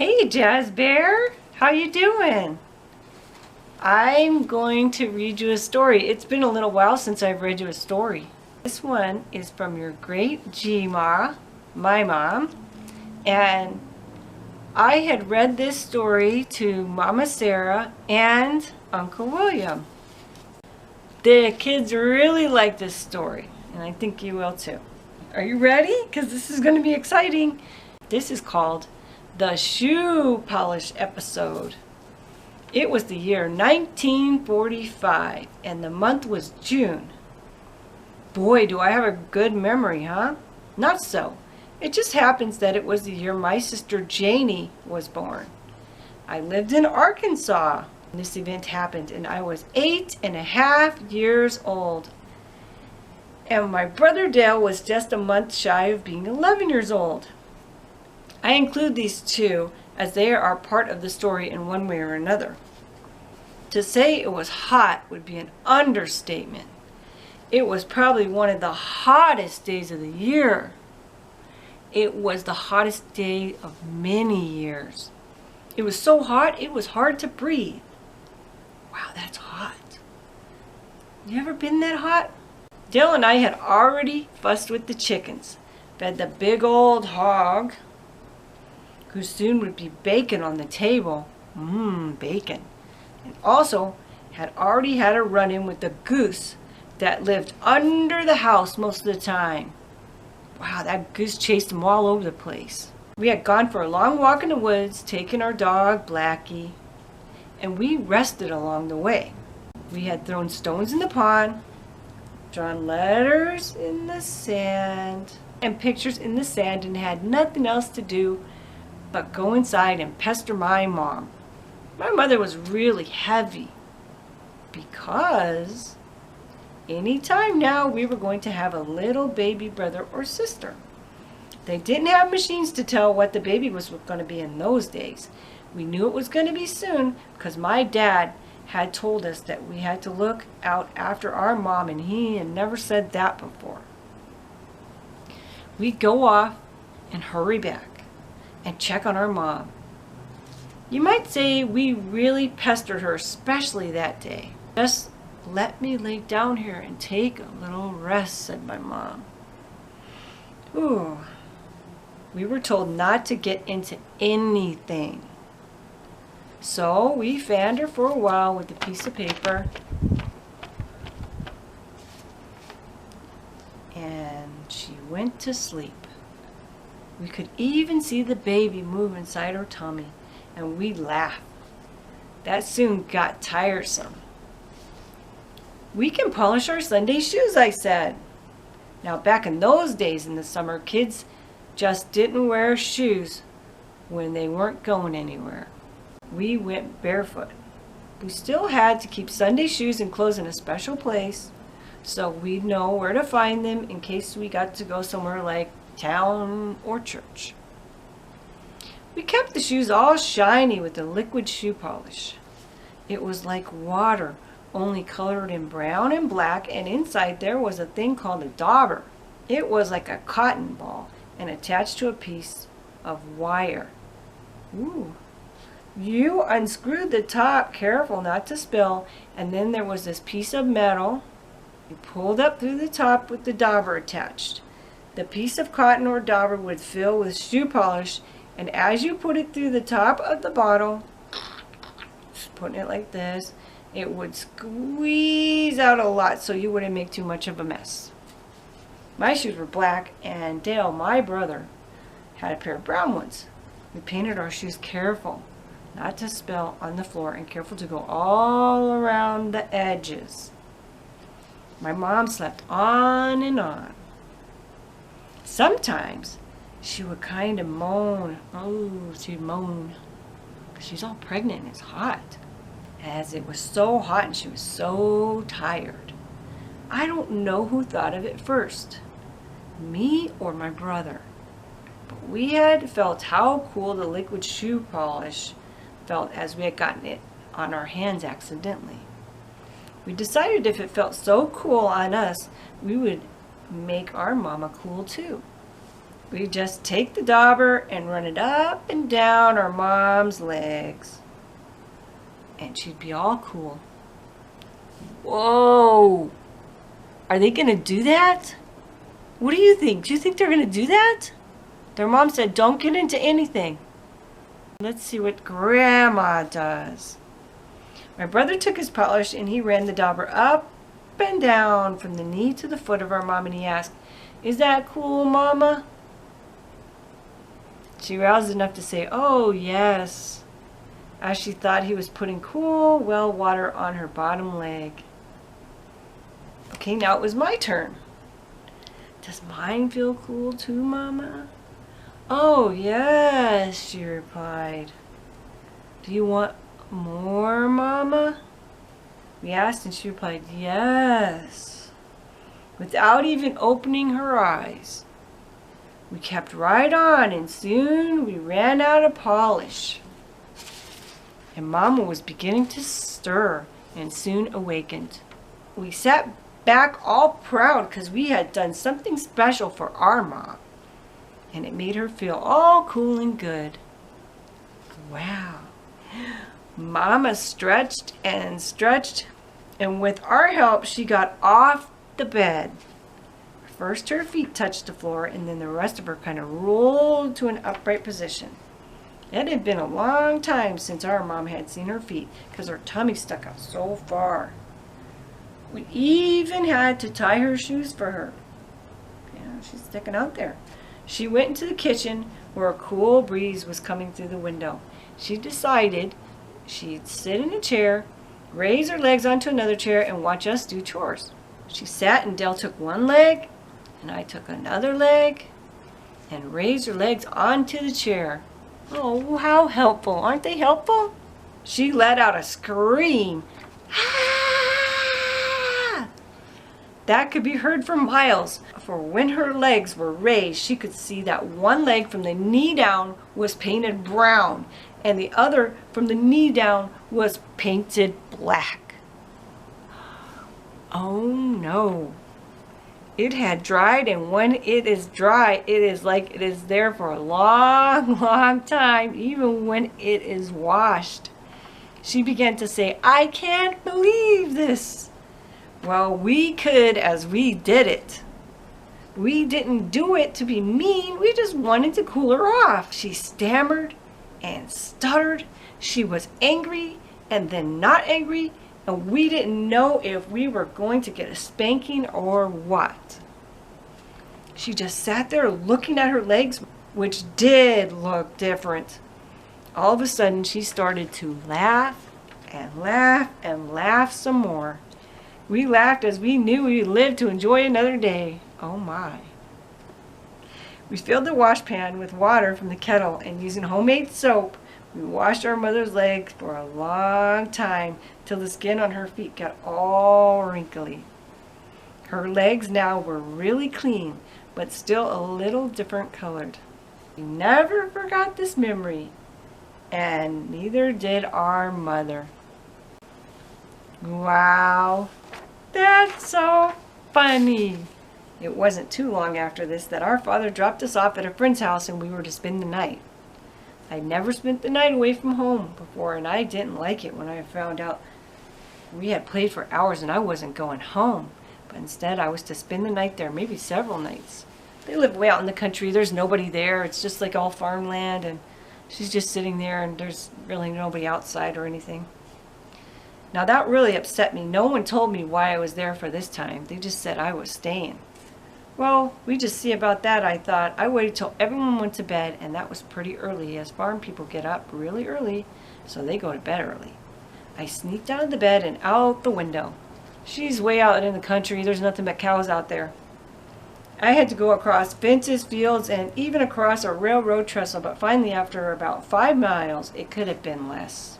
Hey JAZBEAR, how you doing? I'm going to read you a story. It's been a little while since I've read you a story. This one is from your great G-Ma, my mom, and I had read this story to Mama Sarah and Uncle William. The kids really like this story, and I think you will too. Are you ready? Because this is going to be exciting. This is called The Shoe Polish Episode. It was the year 1945, and the month was June. Boy, do I have a good memory, huh? Not so. It just happens that it was the year my sister Janie was born. I lived in Arkansas when this event happened, and I was 8.5 years old. And my brother Dale was just a month shy of being 11 years old. I include these two as they are part of the story in one way or another. To say it was hot would be an understatement. It was probably one of the hottest days of the year. It was the hottest day of many years. It was so hot it was hard to breathe. Wow, that's hot. You ever been that hot? Dale and I had already fussed with the chickens, fed the big old hog, who soon would be bacon on the table. Bacon. And also had already had a run-in with the goose that lived under the house most of the time. Wow, that goose chased them all over the place. We had gone for a long walk in the woods, taken our dog, Blackie, and we rested along the way. We had thrown stones in the pond, drawn letters in the sand, and pictures in the sand, and had nothing else to do but go inside and pester my mom. My mother was really heavy because any time now we were going to have a little baby brother or sister. They didn't have machines to tell what the baby was going to be in those days. We knew it was going to be soon because my dad had told us that we had to look out after our mom, and he had never said that before. We'd go off and hurry back and check on our mom. You might say we really pestered her, especially that day. Just let me lay down here and take a little rest, said my mom. Ooh. We were told not to get into anything. So we fanned her for a while with a piece of paper. And she went to sleep. We could even see the baby move inside her tummy, and we laughed. That soon got tiresome. We can polish our Sunday shoes, I said. Now, back in those days in the summer, kids just didn't wear shoes when they weren't going anywhere. We went barefoot. We still had to keep Sunday shoes and clothes in a special place so we'd know where to find them in case we got to go somewhere like town or church. We kept the shoes all shiny with the liquid shoe polish. It was like water, only colored in brown and black, and inside there was a thing called a dauber. It was like a cotton ball and attached to a piece of wire. Ooh. You unscrewed the top, careful not to spill, and then there was this piece of metal you pulled up through the top with the dauber attached. The piece of cotton or dauber would fill with shoe polish, and as you put it through the top of the bottle, just putting it like this, it would squeeze out a lot so you wouldn't make too much of a mess. My shoes were black, and Dale, my brother, had a pair of brown ones. We painted our shoes careful not to spill on the floor and careful to go all around the edges. My mom slept on and on. Sometimes she would kind of moan. Oh, she'd moan. She's all pregnant and it's hot. As it was so hot and she was so tired. I don't know who thought of it first, me or my brother. But we had felt how cool the liquid shoe polish felt as we had gotten it on our hands accidentally. We decided if it felt so cool on us, we would make our mama cool too. We just take the dauber and run it up and down our mom's legs. And she'd be all cool. Whoa! Are they gonna do that? What do you think? Do you think they're gonna do that? Their mom said, don't get into anything. Let's see what Grandma does. My brother took his polish and he ran the dauber up and down from the knee to the foot of our mom, and he asked, is that cool, Mama? She roused enough to say, oh, yes, as she thought he was putting cool well water on her bottom leg. Okay, now it was my turn. Does mine feel cool too, Mama? Oh, yes, she replied. Do you want more, Mama? We asked, and she replied, yes. Without even opening her eyes. We kept right on, and soon we ran out of polish. And Mama was beginning to stir, and soon awakened. We sat back all proud because we had done something special for our mom. And it made her feel all cool and good. Wow. Mama stretched, and with our help, she got off the bed. First her feet touched the floor, and then the rest of her kind of rolled to an upright position. It had been a long time since our mom had seen her feet because her tummy stuck out so far. We even had to tie her shoes for her. Yeah, she's sticking out there. She went into the kitchen where a cool breeze was coming through the window. She decided she'd sit in a chair, raise her legs onto another chair, and watch us do chores. She sat, and Dell took one leg, and I took another leg, and raised her legs onto the chair. Oh, how helpful. Aren't they helpful? She let out a scream. Ah! That could be heard for miles, for when her legs were raised, she could see that one leg from the knee down was painted brown, and the other from the knee down was painted black. Oh no. It had dried, and when it is dry, it is like it is there for a long, long time, even when it is washed. She began to say, I can't believe this. Well, we could, as we did it. We didn't do it to be mean. We just wanted to cool her off. She stammered and stuttered. She was angry and then not angry, and we didn't know if we were going to get a spanking or what. She just sat there looking at her legs, which did look different. All of a sudden, she started to laugh and laugh and laugh some more. We laughed as we knew we lived to enjoy another day. Oh my. We filled the washpan with water from the kettle, and using homemade soap, we washed our mother's legs for a long time till the skin on her feet got all wrinkly. Her legs now were really clean, but still a little different colored. We never forgot this memory, and neither did our mother. Wow, that's so funny. It wasn't too long after this that our father dropped us off at a friend's house, and we were to spend the night. I'd never spent the night away from home before, and I didn't like it when I found out we had played for hours and I wasn't going home. But instead, I was to spend the night there, maybe several nights. They live way out in the country. There's nobody there. It's just like all farmland, and she's just sitting there, and there's really nobody outside or anything. Now, that really upset me. No one told me why I was there for this time. They just said I was staying. Well, we just see about that, I thought. I waited till everyone went to bed, and that was pretty early, as farm people get up really early, so they go to bed early. I sneaked out of the bed and out the window. She's way out in the country. There's nothing but cows out there. I had to go across fences, fields, and even across a railroad trestle, but finally, after about 5 miles, it could have been less.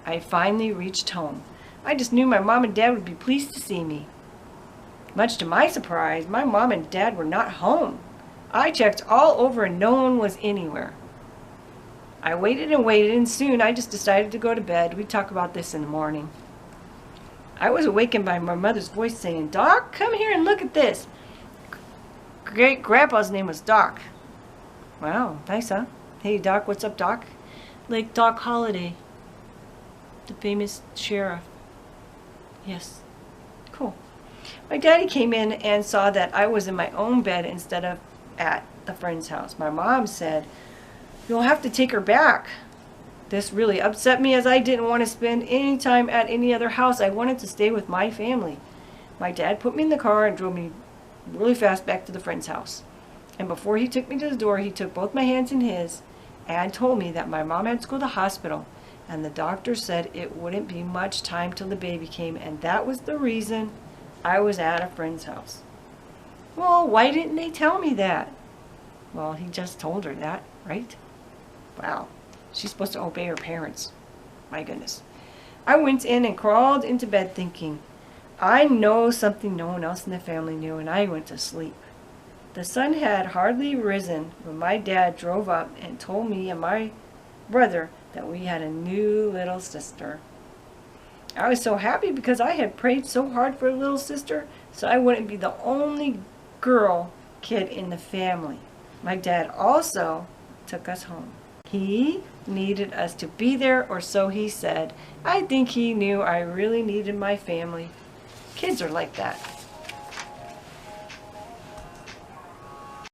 I finally reached home. I just knew my mom and dad would be pleased to see me. Much to my surprise, my mom and dad were not home. I checked all over and no one was anywhere. I waited and waited, and soon I just decided to go to bed. We'd talk about this in the morning. I was awakened by my mother's voice saying, Doc, come here and look at this. Great-grandpa's name was Doc. Wow, nice, huh? Hey, Doc, what's up, Doc? Like Doc Holliday, the famous sheriff. Yes, cool. My daddy came in and saw that I was in my own bed instead of at the friend's house. My mom said, "You'll have to take her back." This really upset me as I didn't want to spend any time at any other house. I wanted to stay with my family. My dad put me in the car and drove me really fast back to the friend's house. And before he took me to the door, he took both my hands in his and told me that my mom had to go to the hospital. And the doctor said it wouldn't be much time till the baby came, and that was the reason I was at a friend's house. Well, why didn't they tell me that? Well, he just told her that, right? Wow. She's supposed to obey her parents. My goodness. I went in and crawled into bed thinking, I know something no one else in the family knew, and I went to sleep. The sun had hardly risen when my dad drove up and told me and my brother that we had a new little sister. I was so happy because I had prayed so hard for a little sister so I wouldn't be the only kid in the family. My dad also took us home. He needed us to be there, or so he said. I think he knew I really needed my family. Kids are like that.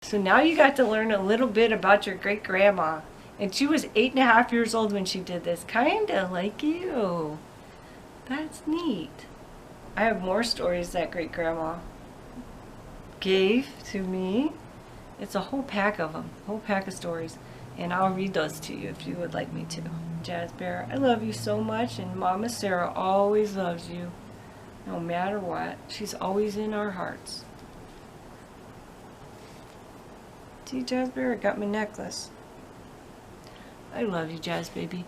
So now you got to learn a little bit about your great-grandma. And she was 8.5 years old when she did this. Kinda like you. That's neat. I have more stories that great-grandma gave to me. It's a whole pack of them. A whole pack of stories. And I'll read those to you if you would like me to. JAZBEAR, I love you so much, and Mama Sarah always loves you. No matter what. She's always in our hearts. See, JAZBEAR, I got my necklace. I love you, Jazz baby.